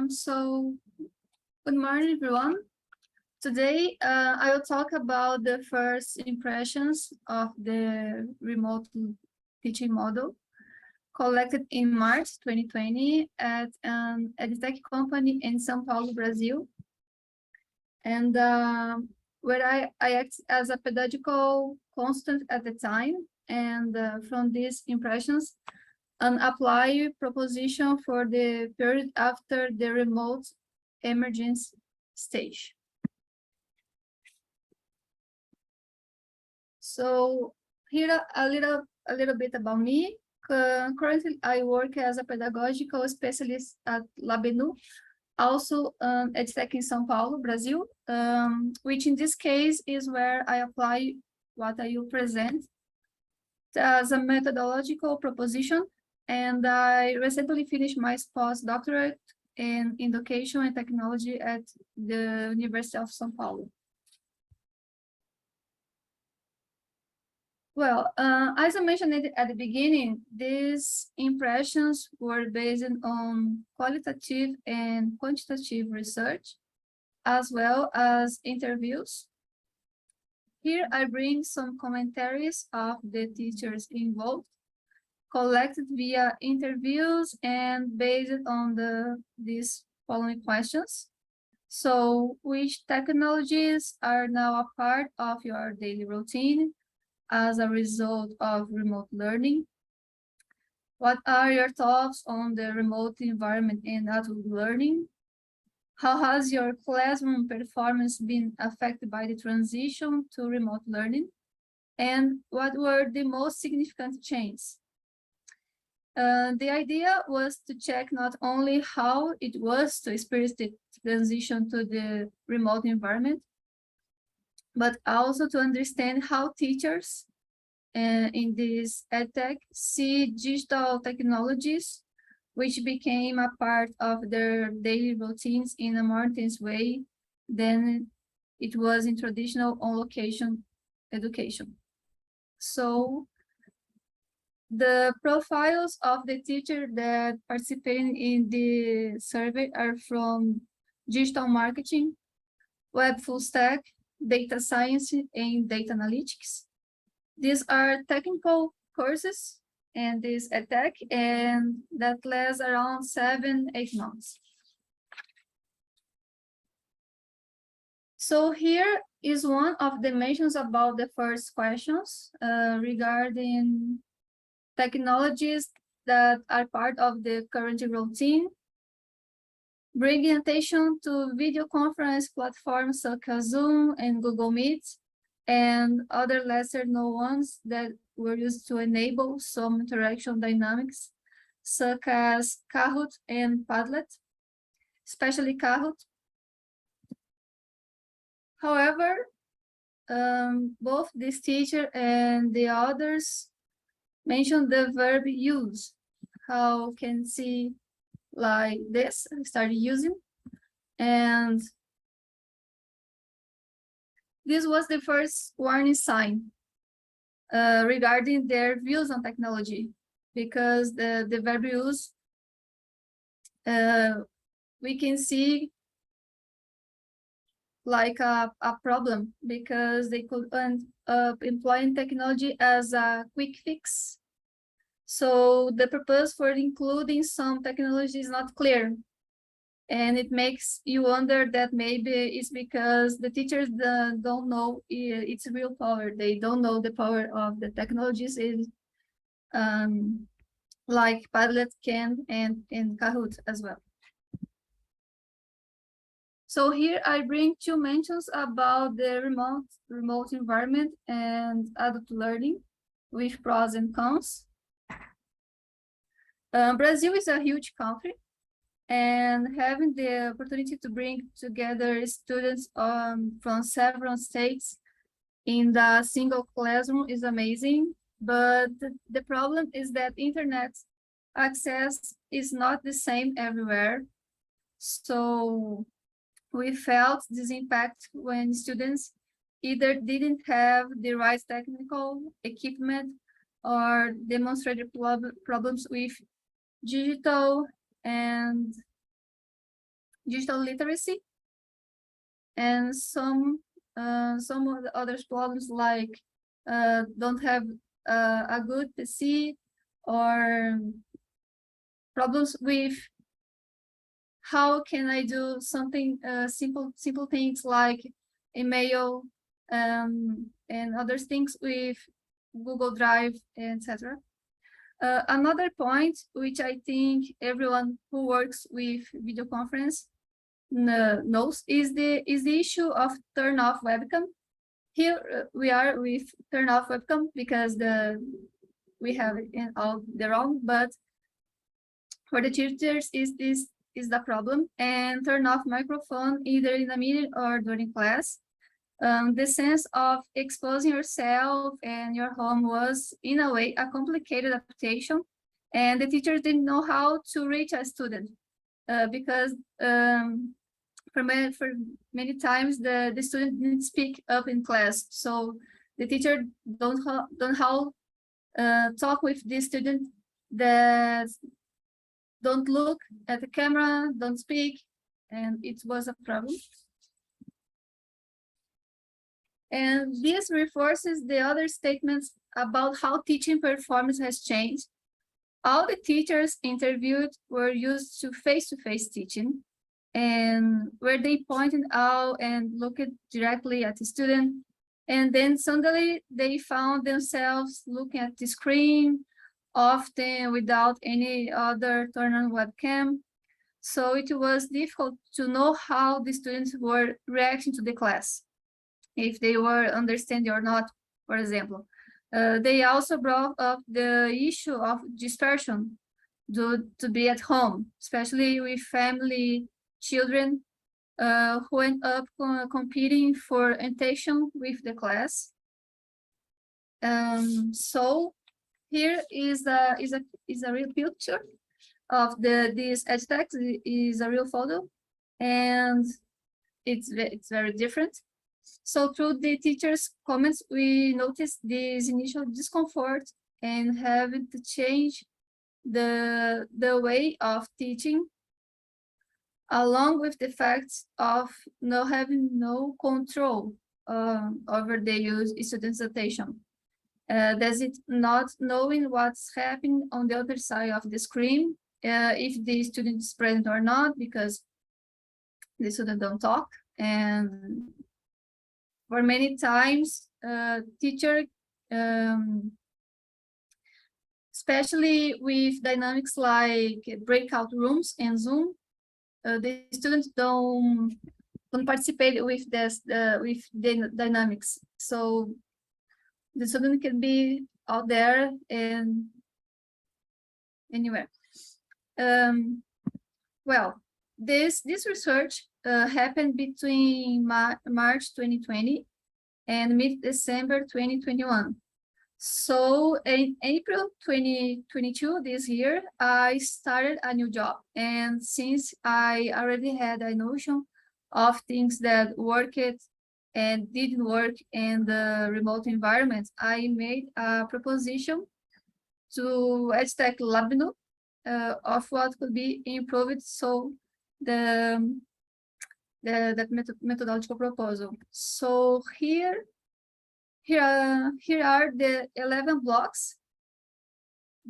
So good morning, everyone. Today, I will talk about the first impressions of the remote teaching model collected in March 2020 at an Edtech company in São Paulo, Brazil. And where I act as a pedagogical constant at the time. And from these impressions, an apply proposition for the period after the remote emergence stage. So here a little bit about me. Currently, I work as a pedagogical specialist at Labenu, also Edtech in São Paulo, Brazil, which in this case is where I apply what I will present as a methodological proposition. And I recently finished my postdoctorate in education and technology at the University of São Paulo. Well, as I mentioned at the beginning, these impressions were based on qualitative and quantitative research, as well as interviews. Here I bring some commentaries of the teachers involved, collected via interviews and based on these following questions. So, which technologies are now a part of your daily routine as a result of remote learning? What are your thoughts on the remote environment and adult learning? How has your classroom performance been affected by the transition to remote learning? And what were the most significant changes? The idea was to check not only how it was to experience the transition to the remote environment, but also to understand how teachers in this Edtech see digital technologies, which became a part of their daily routines in a more intense way than it was in traditional on-location education. So the profiles of the teachers that participated in the survey are from digital marketing, web full stack, data science, and data analytics. These are technical courses and this Edtech, and that lasts around 7-8 months. So here is one of the mentions about the first questions regarding technologies that are part of the current routine, bringing attention to video conference platforms such as Zoom and Google Meet, and other lesser known ones that were used to enable some interaction dynamics, such as Kahoot and Padlet, especially Kahoot. However, both this teacher and the others mentioned the verb use. How can see like this, start using. And this was the first warning sign regarding their views on technology, because the verb use, we can see like a problem, because they could end up employing technology as a quick fix. So the purpose for including some technology is not clear. And it makes you wonder that maybe it's because the teachers don't know its real power. They don't know the power of the technologies is like Padlet can and Kahoot as well. So here I bring two mentions about the remote environment and adult learning with pros and cons. Brazil is a huge country, and having the opportunity to bring together students from several states in the single classroom is amazing. But the problem is that internet access is not the same everywhere. So we felt this impact when students either didn't have the right technical equipment or demonstrated problems with digital and digital literacy, and some of the other problems like don't have a good PC, or problems with how can I do something simple things like email and other things with Google Drive, etc. Another point, which I think everyone who works with video conference knows, is the issue of turn off webcam. Here we are with turn off webcam because we have it in all their own, but for the teachers is the problem, and turn off microphone either in a meeting or during class. The sense of exposing yourself and your home was, in a way, a complicated adaptation, and the teachers didn't know how to reach a student because for many times the student didn't speak up in class, so the teacher don't how talk with the student that don't look at the camera, don't speak, and it was a problem. And this reinforces the other statements about how teaching performance has changed. All the teachers interviewed were used to face-to-face teaching, and where they pointed out and looked directly at the student, and then suddenly they found themselves looking at the screen, often without any other turn-on webcam. So it was difficult to know how the students were reacting to the class, if they were understanding or not, for example. They also brought up the issue of dispersion due to be at home, especially with family, children who end up competing for attention with the class. So here is a real picture of this Edtech. Is a real photo, and it's very different. So through the teachers' comments, we noticed this initial discomfort and having to change the way of teaching, along with the fact of not having no control over the students' attention. Does it not knowing what's happening on the other side of the screen, if the student is present or not, because the student don't talk. And for many times, teacher, especially with dynamics like breakout rooms and Zoom, the students don't participate with this with the dynamics. So the student can be out there and anywhere. Well, this research happened between March 2020 and mid-December 2021. So in April 2022, this year, I started a new job. And since I already had a notion of things that worked and didn't work in the remote environment, I made a proposition to Edtech Labno of what could be improved. So that methodological proposal. So here are the 11 blocks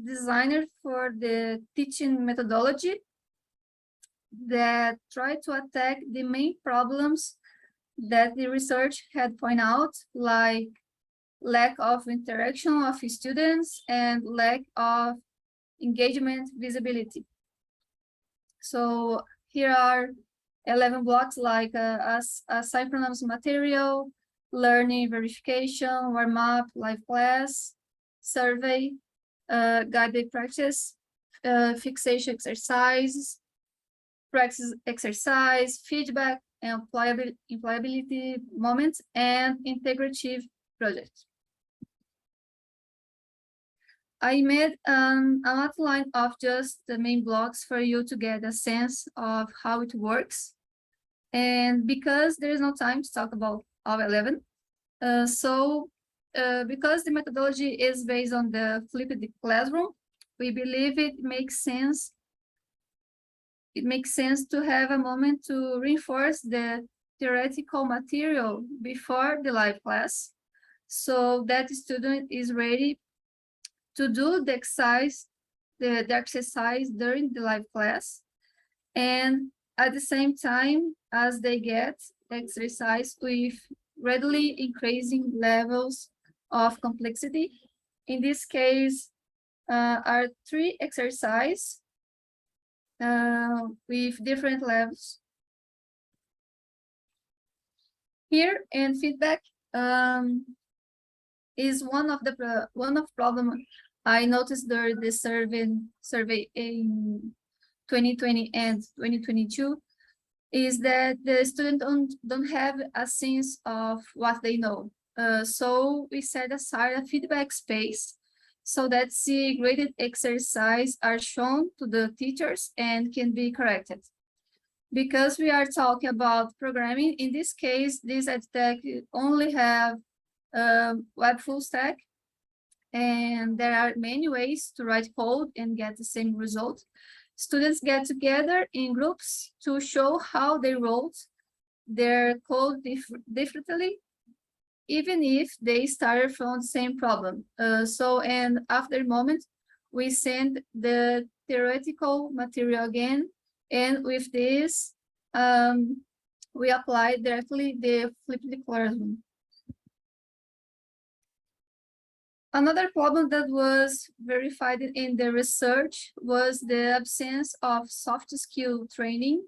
designed for the teaching methodology that try to attack the main problems that the research had pointed out, like lack of interaction of students and lack of engagement visibility. So here are 11 blocks like asynchronous material, learning verification, warm-up, live class, survey, guided practice, fixation exercises, practice exercise, feedback, and employability moments, and integrative projects. I made an outline of just the main blocks for you to get a sense of how it works. And because there is no time to talk about all 11, because the methodology is based on the flipped classroom, we believe it makes sense it makes sense to have a moment to reinforce the theoretical material before the live class, so that the student is ready to do the exercise during the live class, and at the same time as they get exercise with readily increasing levels of complexity. In this case, are 3 exercises with different levels. Here, and feedback is one of problem I noticed during the survey in 2020 and 2022, is that the students don't have a sense of what they know. So we set aside a feedback space so that the graded exercise are shown to the teachers and can be corrected. Because we are talking about programming, in this case, this Edtech only have web full stack, and there are many ways to write code and get the same result. Students get together in groups to show how they wrote their code differently, even if they started from the same problem. And after a moment, we send the theoretical material again, and with this, we apply directly the flipped classroom. Another problem that was verified in the research was the absence of soft skill training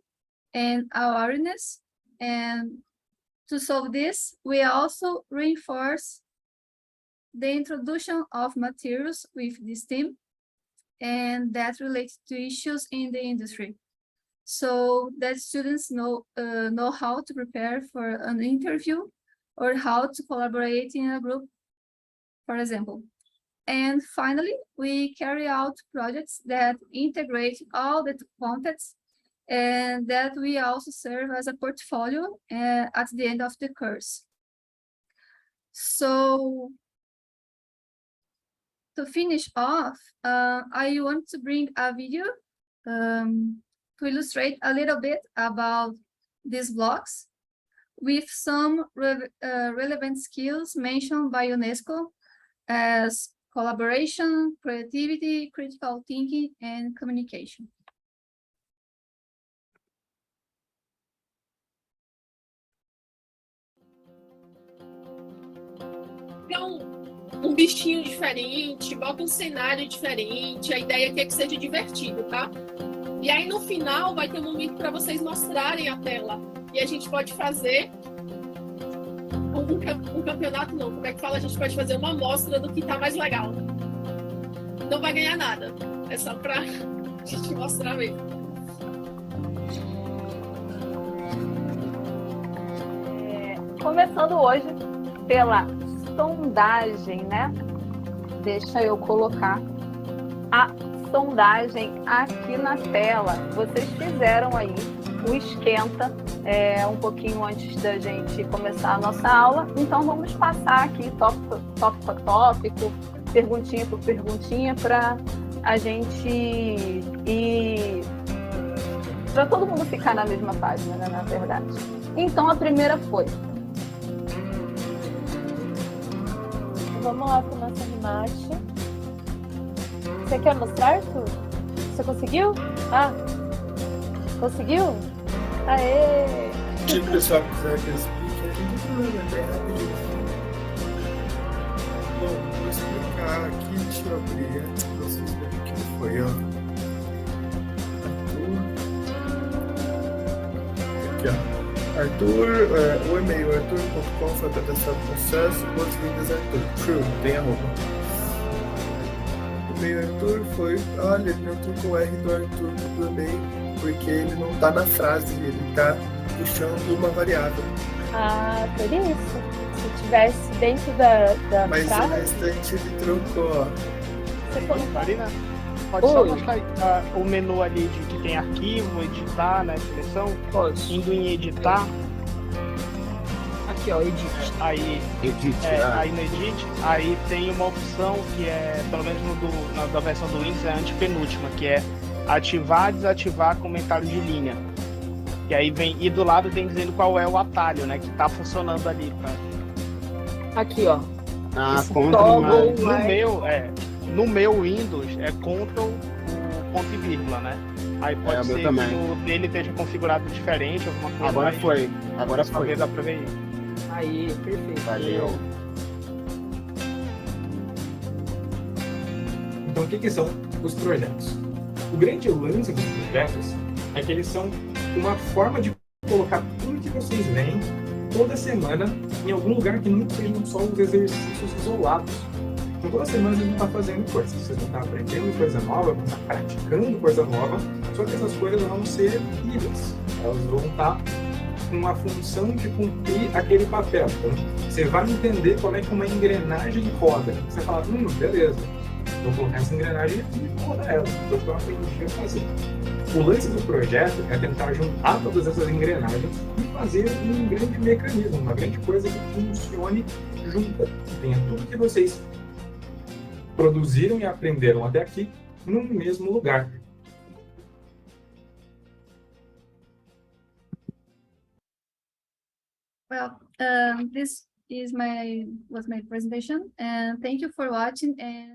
and awareness. And to solve this, we also reinforce the introduction of materials with this team, and that relates to issues in the industry, so that students know how to prepare for an interview or how to collaborate in a group, for example. And finally, we carry out projects that integrate all the contents, and that we also serve as a portfolio at the end of the course. So to finish off, I want to bring a video to illustrate a little bit about these blocks with some relevant skills mentioned by UNESCO as collaboration, creativity, critical thinking, and communication. Então, um bichinho diferente, bota um cenário diferente, a ideia é que seja divertido, tá? E aí no final vai ter um momento para vocês mostrarem a tela. E a gente pode fazer um campeonato, não, como é que fala? A gente pode fazer uma amostra do que tá mais legal. Não vai ganhar nada, é só pra gente mostrar mesmo. Começando hoje pela sondagem, né? Deixa eu colocar a sondagem aqui na tela. Vocês fizeram aí o esquenta um pouquinho antes da gente começar a nossa aula, então vamos passar aqui tópico a tópico, perguntinha por perguntinha, para a gente ir, para todo mundo ficar na mesma página, né, na verdade. Então a primeira foi: vamos lá para o nosso remate. Você quer mostrar, Arthur? Você conseguiu? Ah, conseguiu? Aê! Se o pessoal quiser que eu explique, a gente não é bem rapidinho. Bom, vou explicar aqui, deixa eu abrir antes para vocês verem o que foi, ó. Aqui, ó. Arthur, o e-mail arthur.com foi para testar o processo, boas-vindas Arthur. True, tem arroba. O e-mail Arthur foi, olha, ele não trocou o R do Arthur do e-mail, porque ele não está na frase, ele está puxando uma variável. Ah, por isso. Se tivesse dentro da Mas frase... o restante ele trocou, ó. Você colocou... Marina, pode só mostrar o menu ali de que tem arquivo, editar, né, seleção? Posso. Indo em editar. Aqui, ó, edit. Aí, aí no edit, aí tem uma opção que é, pelo menos da versão do Windows, é a antepenúltima, que é ativar, desativar comentário de linha. E aí e do lado tem dizendo qual é o atalho, né, que tá funcionando ali. Aqui, ó. Control No meu Windows é Ctrl o ponto e vírgula, né? Aí pode ser que o dele esteja configurado diferente, alguma coisa. Agora foi. Talvez dá pra ver isso. Aí, perfeito. Valeu. Então, o que são os projetos? O grande lance dos projetos é que eles são uma forma de colocar tudo que vocês veem toda semana em algum lugar que não sejam só os exercícios isolados. Então, toda semana vocês vão estar fazendo coisas, vocês vão estar aprendendo coisa nova, vão estar praticando coisa nova, só que essas coisas vão ser livres, elas vão estar com uma função de cumprir aquele papel. Então, você vai entender como é que uma engrenagem roda. Você fala, beleza, vou colocar essa engrenagem aqui e vou rodar ela, foi o que eu aprendi a fazer. O lance do projeto é tentar juntar todas essas engrenagens e fazer um grande mecanismo, uma grande coisa que funcione junta. Tenha tudo que vocês produziram e aprenderam até aqui no mesmo lugar. Well, this was my presentation, and thank you for watching. And